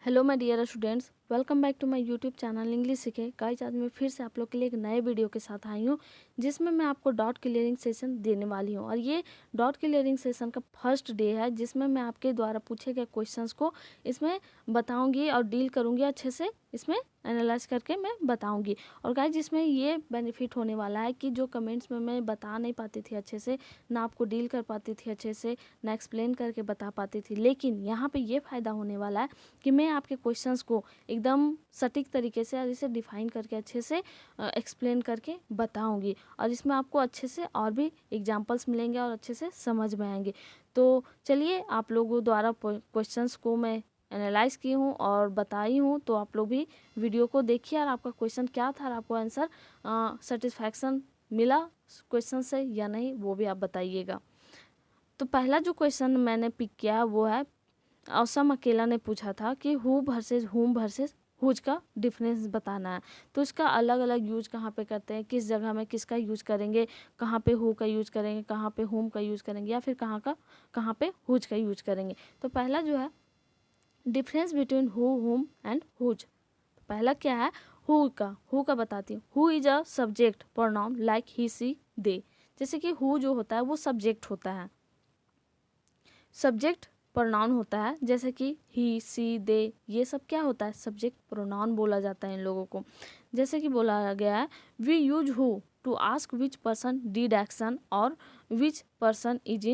Hello my dear students, welcome back to my YouTube channel English सीखे। Guys, आज मैं फिर से आप लोग के लिए एक नए वीडियो के साथ आई हूँ जिसमें मैं आपको डॉट क्लियरिंग सेशन देने वाली हूँ। और ये डॉट क्लियरिंग सेशन का फर्स्ट डे है जिसमें मैं आपके द्वारा पूछे गए क्वेश्चंस को इसमें बताऊंगी और डील करूंगी अच्छे से, इसमें एनालाइज करके मैं बताऊंगी। और गाइस, इसमें ये बेनिफिट होने वाला है कि जो कमेंट्स में मैं बता नहीं पाती थी अच्छे से, ना आपको डील कर पाती थी अच्छे से, ना एक्सप्लेन करके बता पाती थी, लेकिन यहाँ पे ये फ़ायदा होने वाला है कि मैं आपके क्वेश्चंस को एकदम सटीक तरीके से और इसे डिफाइन करके अच्छे से एक्सप्लेन करके बताऊंगी। और इसमें आपको अच्छे से और भी एग्जांपल्स मिलेंगे और अच्छे से समझ में आएंगे। तो चलिए, आप लोगों द्वारा क्वेश्चंस को मैं एनालाइज की हूँ और बताई हूँ, तो आप लोग भी वीडियो को देखिए और आपका क्वेश्चन क्या था और आपको आंसर सेटिस्फैक्शन मिला क्वेश्चन से या नहीं, वो भी आप बताइएगा। तो पहला जो क्वेश्चन मैंने पिक किया वो है, औसम अकेला ने पूछा था कि हु वर्सेस हुम वर्सेस हुज का डिफरेंस बताना है। तो इसका अलग अलग यूज कहाँ पे करते हैं, किस जगह में किसका यूज करेंगे, कहाँ पे हु का यूज करेंगे, कहाँ पे हुम का यूज करेंगे, या फिर कहाँ पे हुज का यूज करेंगे। तो पहला जो है difference between who, whom and whose. पहला क्या है, हु का बताती हूँ। Who is a subject pronoun like he she they. जैसे कि हु जो होता है वो सब्जेक्ट होता है, सब्जेक्ट प्रोनाउन होता है, जैसे कि ही सी दे, ये सब क्या होता है, सब्जेक्ट प्रोनाउन बोला जाता है इन लोगों को। जैसे कि बोला गया है, we use who to ask which person did action और which person is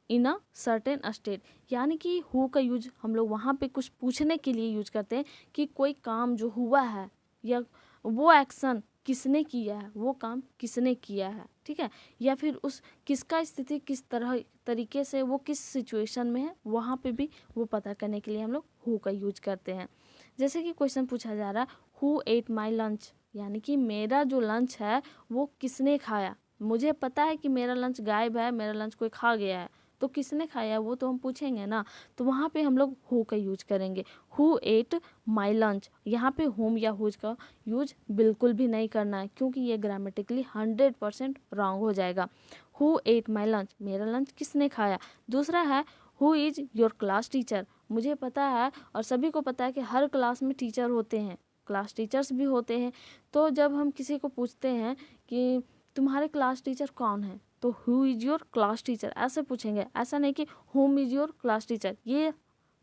in a certain state. यानी कि हु का यूज हम लोग वहाँ पे कुछ पूछने के लिए यूज करते हैं कि कोई काम जो हुआ है या वो एक्शन किसने किया है, वो काम किसने किया है, ठीक है, या फिर उस किसका स्थिति किस तरह तरीके से वो किस सिचुएशन में है, वहाँ पे भी वो पता करने के लिए हम लोग हु का यूज करते हैं। जैसे कि क्वेश्चन पूछा जा रहा है, हु एट माई लंच, यानी कि मेरा जो लंच है वो किसने खाया। मुझे पता है कि मेरा लंच गायब है, मेरा लंच कोई खा गया है, तो किसने खाया वो तो हम पूछेंगे ना। तो वहाँ पे हम लोग हु का यूज करेंगे, हु एट माई लंच। यहाँ पे हुम या हुज का यूज बिल्कुल भी नहीं करना है, क्योंकि ये ग्रामेटिकली 100% रॉन्ग हो जाएगा। हु एट माई लंच, मेरा लंच किसने खाया। दूसरा है, who is your class teacher. मुझे पता है और सभी को पता है कि हर क्लास में टीचर होते हैं, क्लास टीचर्स भी होते हैं। तो जब हम किसी को पूछते हैं कि तुम्हारे क्लास टीचर कौन है, तो who is your class teacher ऐसे पूछेंगे, ऐसा नहीं कि हुम इज योर क्लास टीचर, ये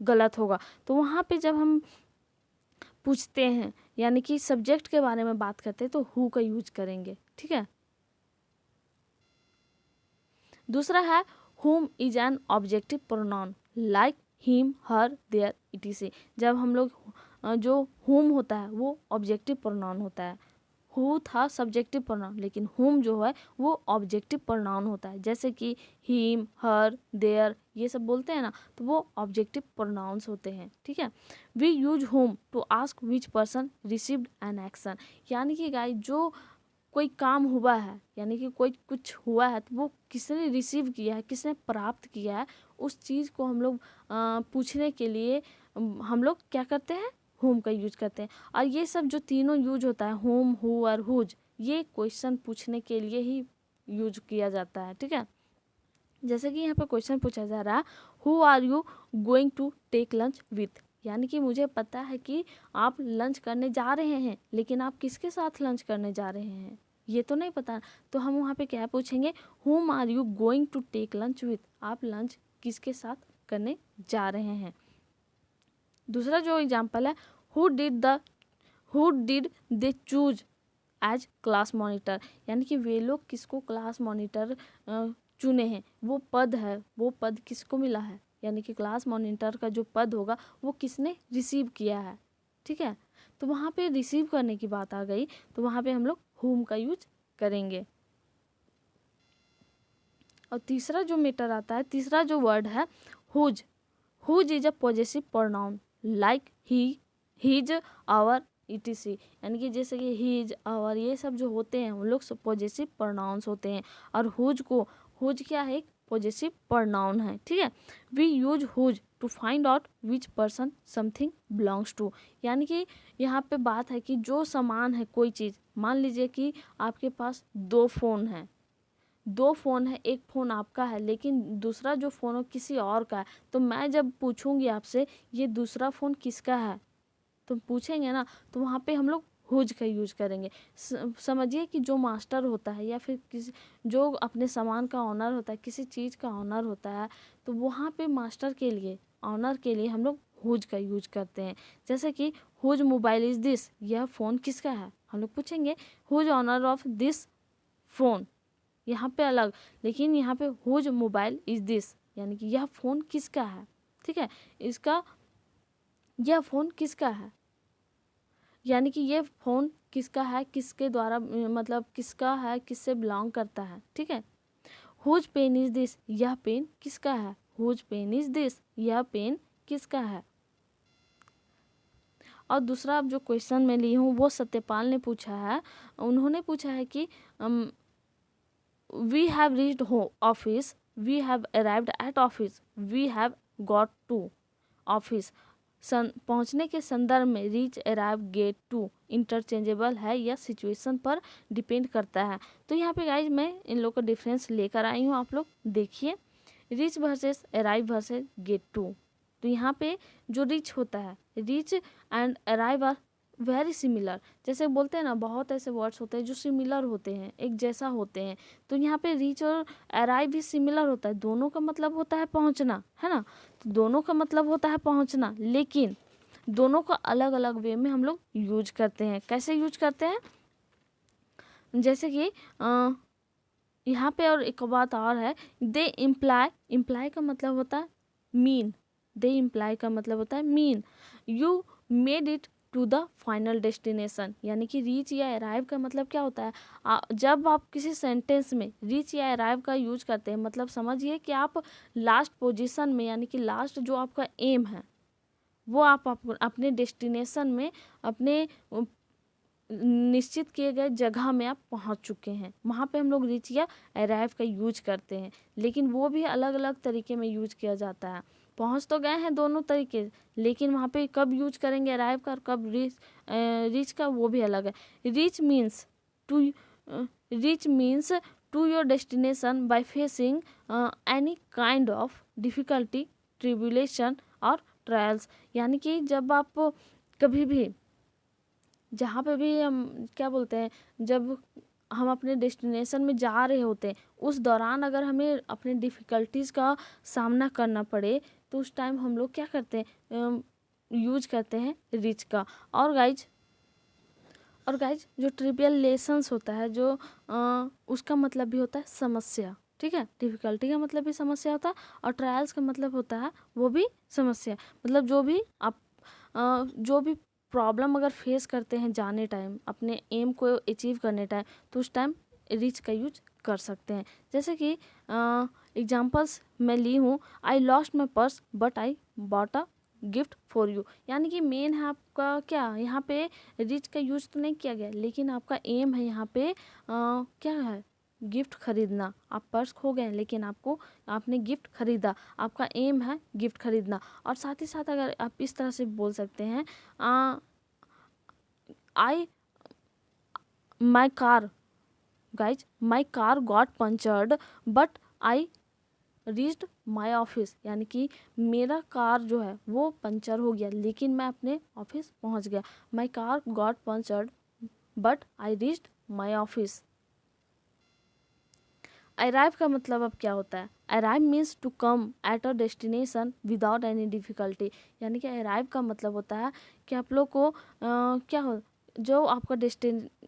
गलत होगा। तो वहाँ पे जब हम पूछते हैं यानी कि सब्जेक्ट के बारे में बात करते हैं तो हु का यूज करेंगे, ठीक है। दूसरा है, whom is an objective pronoun like him her their etc. जब हम लोग जो हुम होता है वो ऑब्जेक्टिव प्रोनाउन होता है, हु था सब्जेक्टिव प्रोनाउन, लेकिन हुम जो है वो ऑब्जेक्टिव प्रोनाउन होता है। जैसे कि हिम हर देयर ये सब बोलते हैं ना, तो वो ऑब्जेक्टिव प्रोनाउंस होते हैं, ठीक है। We use whom to ask which person received an action. यानी कि गाइस, जो कोई काम हुआ है यानी कि कोई कुछ हुआ है तो वो किसने रिसीव किया है, किसने प्राप्त किया है, उस चीज़ को हम लोग पूछने के लिए हम लोग क्या करते हैं, होम का यूज करते हैं। और ये सब जो तीनों यूज होता है, होम, हु और हुज, ये क्वेश्चन पूछने के लिए ही यूज किया जाता है, ठीक है। जैसे कि यहाँ पे क्वेश्चन पूछा जा रहा है, who are you going to take lunch with. यानी कि मुझे पता है कि आप लंच करने जा रहे हैं, लेकिन आप किसके साथ लंच करने जा रहे हैं ये तो नहीं पता। तो हम वहाँ पे क्या पूछेंगे, whom are you going to take lunch with, आप लंच किसके साथ करने जा रहे हैं। दूसरा जो एग्जाम्पल है, who did they choose as class monitor. यानी कि वे लोग किसको क्लास मॉनिटर चुने हैं, वो पद है, वो पद किसको मिला है, यानी कि क्लास मॉनिटर का जो पद होगा वो किसने रिसीव किया है, ठीक है। तो वहाँ पे रिसीव करने की बात आ गई, तो वहाँ पे हम लोग हुम का यूज करेंगे। और तीसरा जो मैटर आता है, तीसरा जो वर्ड है, whose. Whose is a possessive pronoun like he, his, our, etc. यानी कि जैसे कि हिज, आवर, ये सब जो होते हैं उन लोग पॉजेसिव प्रोनाउंस होते हैं। और हुज क्या है, एक पॉजेसिव प्रोनाउन है, ठीक है। We use whose to find out which person something belongs to. यानी कि यहाँ पे बात है कि जो सामान है, कोई चीज़, मान लीजिए कि आपके पास दो फ़ोन है, एक फ़ोन आपका है लेकिन दूसरा जो फ़ोन हो किसी और का है, तो मैं जब पूछूंगी आपसे ये दूसरा फ़ोन किसका है, तो पूछेंगे ना तो वहाँ पे हम लोग हुज का यूज करेंगे। समझिए कि जो मास्टर होता है या फिर किसी जो अपने सामान का ऑनर होता है, किसी चीज़ का ऑनर होता है, तो वहाँ पे मास्टर के लिए, ऑनर के लिए हम लोग हुज का यूज करते हैं। जैसे कि हुज मोबाइल इज़ दिस, यह फ़ोन किसका है, हम लोग पूछेंगे whose owner of this phone, यहाँ पे अलग, लेकिन यहाँ पे हुज मोबाइल इज़ दिस यानी कि यह फ़ोन किसका है। ठीक है, इसका यह फ़ोन किसका है यानी कि ये फ़ोन किसका है, किसके द्वारा मतलब किसका है, किससे बिलोंग करता है। ठीक है, हुज पेन इज़ दिस, यह पेन किसका है। हुज पेन इज़ दिस, यह पेन किसका है। और दूसरा अब जो क्वेश्चन मैं ली हूँ वो सत्यपाल ने पूछा है। उन्होंने पूछा है कि we have reached office, we have arrived at office, we have got to office. पहुंचने के संदर्भ में reach, arrive, get to interchangeable है या सिचुएशन पर डिपेंड करता है। तो यहाँ पे गाइज मैं इन लोग का डिफरेंस लेकर आई हूँ, आप लोग देखिए। Reach versus arrive versus get to. तो यहाँ पे जो रीच होता है, reach and arrive are very similar. जैसे बोलते हैं ना, बहुत ऐसे वर्ड्स होते हैं जो सिमिलर होते हैं, एक जैसा होते हैं। तो यहाँ पे रीच और अराइव भी सिमिलर होता है, दोनों का मतलब होता है पहुँचना, है ना। तो दोनों का मतलब होता है पहुँचना, लेकिन दोनों का अलग अलग वे में हम लोग यूज करते हैं। कैसे यूज करते हैं, जैसे कि यहाँ पे और एक बात और है, दे इम्प्लाई, इम्प्लाई का मतलब होता है मीन, दे इम्प्लाई का मतलब होता है mean. You made it to the final destination, यानी कि रीच या अराइव का मतलब क्या होता है। जब आप किसी सेंटेंस में रीच या अराइव का यूज करते हैं, मतलब समझिए कि आप लास्ट पोजीशन में, यानी कि लास्ट जो आपका एम है वो आप अपने डेस्टिनेशन में, अपने निश्चित किए गए जगह में आप पहुंच चुके हैं, वहाँ पे हम लोग रीच या अराइव का यूज करते हैं। लेकिन वो भी अलग अलग तरीके में यूज किया जाता है। पहुंच तो गए हैं दोनों तरीके, लेकिन वहाँ पे कब यूज करेंगे अराइव का और कब रीच का, वो भी अलग है। Reach means to, reach means to your destination by facing any kind of difficulty, tribulation और ट्रायल्स। यानी कि जब आप कभी भी, जहाँ पे भी हम क्या बोलते हैं, जब हम अपने डेस्टिनेशन में जा रहे होते हैं, उस दौरान अगर हमें अपने डिफ़िकल्टीज़ का सामना करना पड़े, तो उस टाइम हम लोग क्या करते हैं, यूज करते हैं रीच का। और गाइज जो ट्रिब्यूलेशंस होता है, जो उसका मतलब भी होता है समस्या। ठीक है, डिफ़िकल्टी का मतलब भी समस्या होता है, और ट्रायल्स का मतलब होता है वो भी समस्या। मतलब जो भी आप जो भी प्रॉब्लम अगर फेस करते हैं जाने टाइम, अपने एम को अचीव करने टाइम, तो उस टाइम रीच का यूज कर सकते हैं। जैसे कि एग्जांपल्स मैं ली हूँ, I lost my purse but I bought a gift for you. यानी कि मेन है आपका क्या, यहाँ पे रीच का यूज तो नहीं किया गया, लेकिन आपका एम है यहाँ पे क्या है, गिफ्ट खरीदना। आप पर्स खो गए लेकिन आपने गिफ्ट खरीदा, आपका एम है गिफ्ट खरीदना। और साथ ही साथ अगर आप इस तरह से बोल सकते हैं, I my car, guys my car got punctured but I reached my office. यानी कि मेरा कार जो है वो पंचर हो गया, लेकिन मैं अपने ऑफिस पहुंच गया। My car got punctured but I reached my office. Arrive का मतलब अब क्या होता है, arrive means to come at a destination without any difficulty. यानी कि अराइव का मतलब होता है कि आप लोग को क्या हो, जो आपका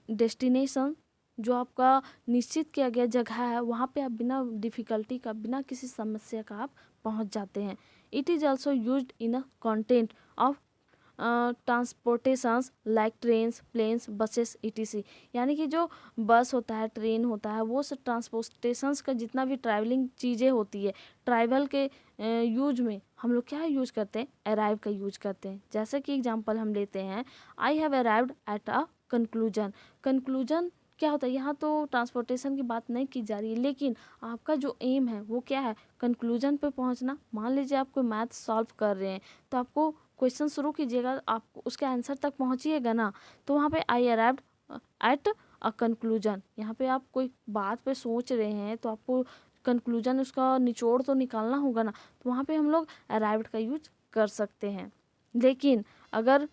डेस्टिनेशन, जो आपका निश्चित किया गया जगह है, वहाँ पे आप बिना डिफ़िकल्टी का, बिना किसी समस्या का आप पहुँच जाते हैं। It is also used in a content of transportations like trains, planes, buses etc। यानी कि जो बस होता है, ट्रेन होता है, वो सब ट्रांसपोर्टेशंस का जितना भी ट्रैवलिंग चीज़ें होती है, ट्रैवल के यूज में हम लोग क्या यूज करते हैं, अराइव का यूज करते हैं। जैसे कि एग्जांपल हम लेते हैं, I have arrived at a conclusion. Conclusion क्या होता है, यहाँ तो ट्रांसपोर्टेशन की बात नहीं की जा रही है, लेकिन आपका जो एम है वो क्या है, कंक्लूजन पे पहुँचना। मान लीजिए आप कोई मैथ सॉल्व कर रहे हैं, तो आपको क्वेश्चन शुरू कीजिएगा, आप उसके आंसर तक पहुँचिएगा ना, तो वहाँ पे आई अराइव्ड एट अ कंक्लूजन। यहाँ पे आप कोई बात पे सोच रहे हैं, तो आपको कंक्लूजन, उसका निचोड़ तो निकालना होगा ना, तो वहाँ पे हम लोग अराइव्ड का यूज कर सकते हैं। लेकिन अगर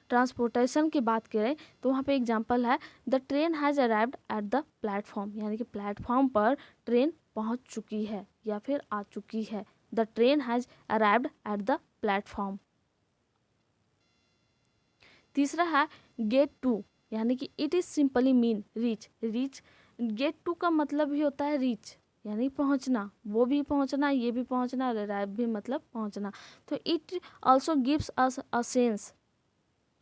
ट्रांसपोर्टेशन की बात करें तो वहाँ पे एग्जांपल है the train has arrived at the platform, यानी कि प्लेटफॉर्म पर ट्रेन पहुँच चुकी है या फिर आ चुकी है। The train has arrived at the platform. तीसरा है गेट टू, यानी कि it is simply mean reach. Reach, get to का मतलब ही होता है रीच, यानी पहुंचना, वो भी पहुंचना, ये भी पहुंचना, अराइव भी मतलब पहुंचना। तो it also gives us a sense,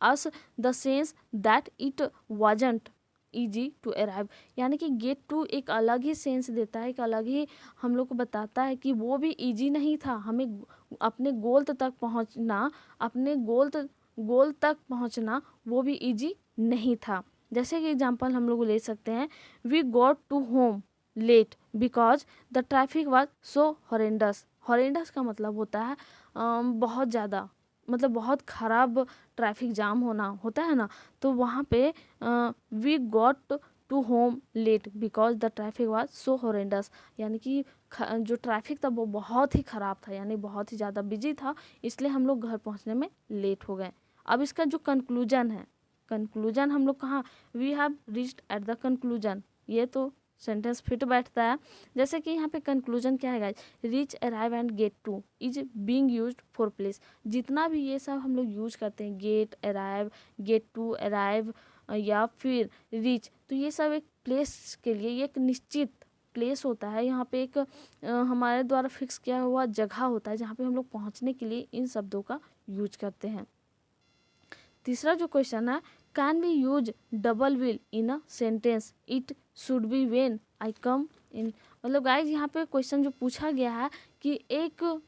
as the sense that it wasn't easy to arrive, यानी कि गेट टू एक अलग ही सेंस देता है, एक अलग ही हम लोग को बताता है कि वो भी ईजी नहीं था। हमें अपने गोल तक पहुंचना, अपने गोल तक पहुंचना वो भी इजी नहीं था। जैसे कि एग्जांपल हम लोग ले सकते हैं, we got to home late because the traffic was so horrendous. Horrendous का मतलब होता है बहुत ज़्यादा, मतलब बहुत ख़राब ट्रैफिक जाम होना होता है ना। तो वहाँ पे we got to home late because the traffic was so horrendous, यानी कि जो ट्रैफिक था वो बहुत ही ख़राब था, यानी बहुत ही ज़्यादा बिजी था, इसलिए हम लोग घर पहुँचने में लेट हो गए। अब इसका जो कंक्लूजन है, कंक्लूजन हम लोग कहाँ, we have reached at the conclusion, ये तो सेंटेंस फिट बैठता है। जैसे कि यहाँ पे कंक्लूजन क्या है guys, reach, arrive and get to is being used for place. जितना भी ये सब हम लोग यूज करते हैं, get, arrive, get to, arrive या फिर रीच, तो ये सब एक प्लेस के लिए, ये एक निश्चित प्लेस होता है। यहाँ पे एक हमारे द्वारा फिक्स किया हुआ जगह होता है जहाँ पे हम लोग पहुँचने के लिए इन शब्दों का यूज करते हैं। तीसरा जो क्वेश्चन है, can we use double will in a sentence, it should be when I come in. मतलब गाइज यहाँ पे क्वेश्चन जो पूछा गया है कि एक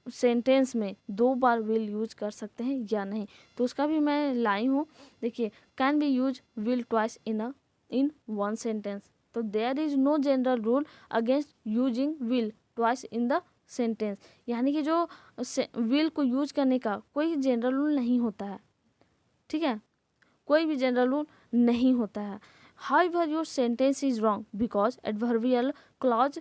सेंटेंस में 2 बार विल यूज कर सकते हैं या नहीं, तो उसका भी मैं लाई हूँ। देखिए, can we use will twice in one sentence, तो there is no general rule against using will twice in the sentence, यानी कि जो विल को यूज करने का कोई जनरल रूल नहीं होता है, ठीक है, कोई भी जनरल रूल नहीं होता है। However your sentence is wrong because adverbial clause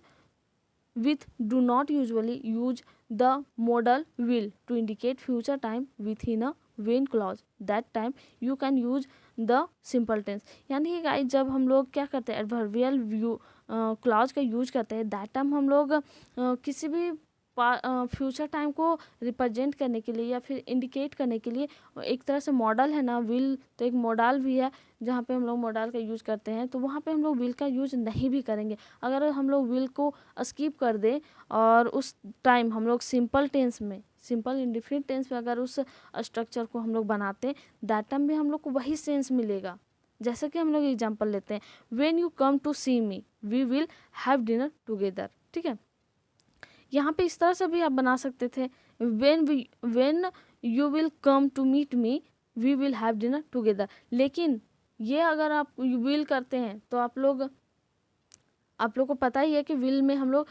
with do not usually use the modal will to indicate future time within a when clause, that time you can use the simple tense। यानी कि guys जब हम लोग क्या करते हैं, adverbial clause का use करते हैं, दैट टाइम हम लोग किसी भी फ्यूचर टाइम को रिप्रेजेंट करने के लिए या फिर इंडिकेट करने के लिए, एक तरह से मॉडल है ना विल, तो एक मॉडल भी है जहाँ पे हम लोग मॉडल का यूज़ करते हैं, तो वहाँ पे हम लोग विल का यूज़ नहीं भी करेंगे। अगर हम लोग विल को स्किप कर दें और उस टाइम हम लोग सिंपल टेंस में, सिंपल इंडिफिनिट टेंस में अगर उस स्ट्रक्चर को हम लोग बनाते हैं, दैट टाइम भी हम लोग को वही सेंस मिलेगा। जैसे कि हम लोग एग्जाम्पल लेते हैं, when you come to see me we will have dinner together, ठीक है। यहाँ पे इस तरह से भी आप बना सकते थे, when you will come to meet me we will have dinner together. लेकिन ये अगर आप विल करते हैं तो आप लोग को पता ही है कि विल में हम लोग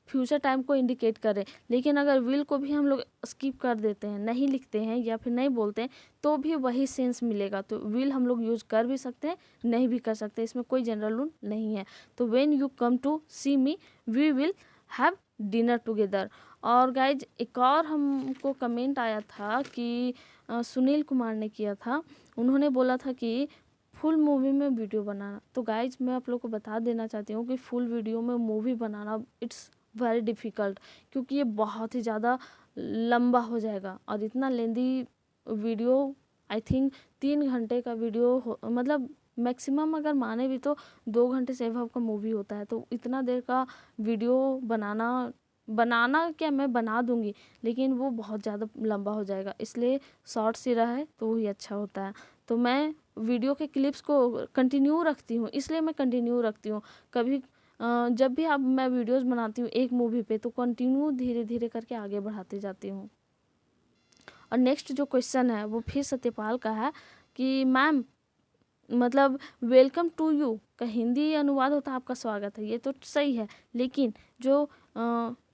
फ्यूचर टाइम को इंडिकेट करें, लेकिन अगर विल को भी हम लोग स्किप कर देते हैं, नहीं लिखते हैं या फिर नहीं बोलते हैं, तो भी वही सेंस मिलेगा। तो विल हम लोग यूज कर भी सकते हैं, नहीं भी कर सकते, इसमें कोई जनरल रूल नहीं है। तो when you come to see me we will have dinner together. और गाइज एक और हमको कमेंट आया था कि सुनील कुमार ने किया था, उन्होंने बोला था कि फुल मूवी में वीडियो बनाना। तो गाइज मैं आप लोग को बता देना चाहती हूँ कि फुल वीडियो में movie banana it's very difficult, क्योंकि ये बहुत ही ज़्यादा लंबा हो जाएगा। और इतना लेंदी वीडियो, आई थिंक 3 घंटे का वीडियो मतलब मैक्सिमम अगर माने भी तो 2 घंटे से एबव का मूवी होता है। तो इतना देर का वीडियो बनाना क्या, मैं बना दूंगी, लेकिन वो बहुत ज़्यादा लंबा हो जाएगा, इसलिए शॉर्ट्स ही रहे तो वही अच्छा होता है। तो मैं वीडियो के क्लिप्स को कंटिन्यू रखती हूँ, इसलिए मैं कंटिन्यू रखती हूँ। कभी जब भी अब मैं वीडियोस बनाती हूँ एक मूवी पे, तो कंटिन्यू धीरे धीरे करके आगे बढ़ाती जाती हूँ। और नेक्स्ट जो क्वेश्चन है वो फिर सत्यपाल का है कि मैम मतलब वेलकम टू यू का हिंदी अनुवाद होता है आपका स्वागत है, ये तो सही है, लेकिन जो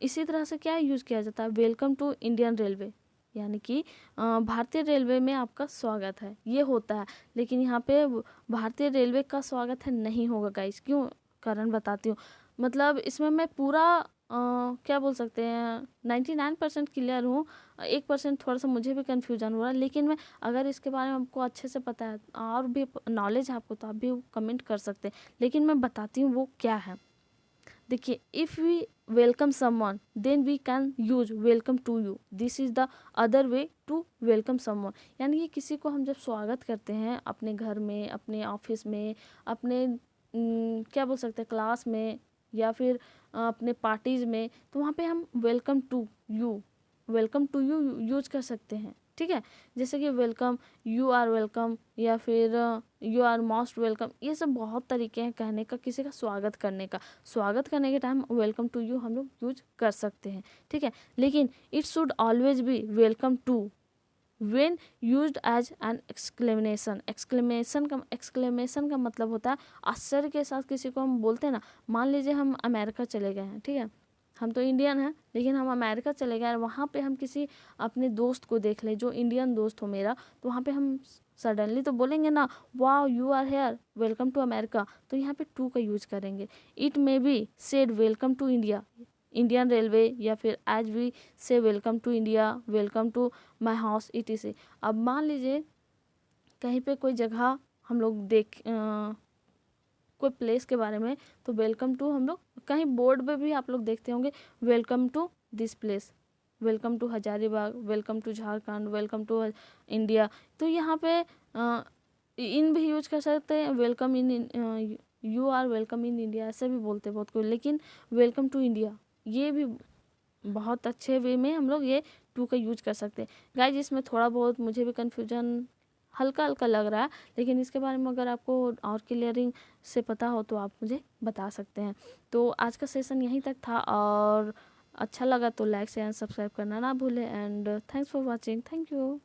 इसी तरह से क्या यूज़ किया जाता है, वेलकम टू इंडियन रेलवे, यानी कि भारतीय रेलवे में आपका स्वागत है, ये होता है। लेकिन यहाँ पे भारतीय रेलवे का स्वागत है नहीं होगा गाइस, क्यों, कारण बताती हूँ। मतलब इसमें मैं पूरा क्या बोल सकते हैं 99% क्लियर हूँ। 1% थोड़ा सा मुझे भी कन्फ्यूजन हो रहा है, लेकिन मैं अगर इसके बारे में आपको अच्छे से पता है और भी नॉलेज है आपको तो आप भी कमेंट कर सकते हैं, लेकिन मैं बताती हूँ वो क्या है। देखिए, if we welcome someone then we can use welcome to you, this is the other way to welcome someone. यानी कि किसी को हम जब स्वागत करते हैं अपने घर में, अपने ऑफिस में, अपने क्या बोल सकते हैं क्लास में, या फिर अपने पार्टीज में, तो वहाँ पे हम वेलकम टू यू यूज कर सकते हैं। ठीक है, जैसे कि वेलकम, यू आर वेलकम, या फिर यू आर मोस्ट वेलकम। ये सब बहुत तरीके हैं कहने का, किसी का स्वागत करने का। स्वागत करने के टाइम वेलकम टू यू हम लोग यूज कर सकते हैं। ठीक है, लेकिन it should always be welcome to when used as an exclamation। Exclamation का मतलब होता है आश्चर्य के साथ किसी को हम बोलते हैं ना। मान लीजिए हम अमेरिका चले गए हैं, ठीक है, हम तो इंडियन हैं लेकिन हम अमेरिका चले गए और वहाँ पे हम किसी अपने दोस्त को देख लें जो इंडियन दोस्त हो मेरा, तो वहाँ पे हम सडनली तो बोलेंगे ना, wow you are here, welcome to America. तो यहाँ पे टू का यूज करेंगे। It may be said welcome to India, Indian railway, या फिर as we say welcome to India, welcome to my house etc। अब मान लीजिए कहीं पे कोई जगह हम लोग कोई प्लेस के बारे में, तो वेलकम टू हम लोग कहीं बोर्ड पे भी आप लोग देखते होंगे, welcome to this place, welcome to Hazaribagh, welcome to Jharkhand, welcome to India. तो यहाँ पे इन भी यूज कर सकते हैं, welcome in, you are welcome in India, ऐसे भी बोलते हैं बहुत कोई, लेकिन वेलकम टू इंडिया ये भी बहुत अच्छे वे में हम लोग ये टू का यूज कर सकते हैं। गाइज, इसमें थोड़ा बहुत मुझे भी कन्फ्यूजन हल्का हल्का लग रहा है, लेकिन इसके बारे में अगर आपको और क्लियरिंग से पता हो तो आप मुझे बता सकते हैं। तो आज का सेशन यहीं तक था, और अच्छा लगा तो लाइक शेयर एंड सब्सक्राइब करना ना भूलें। And thanks for watching, thank you.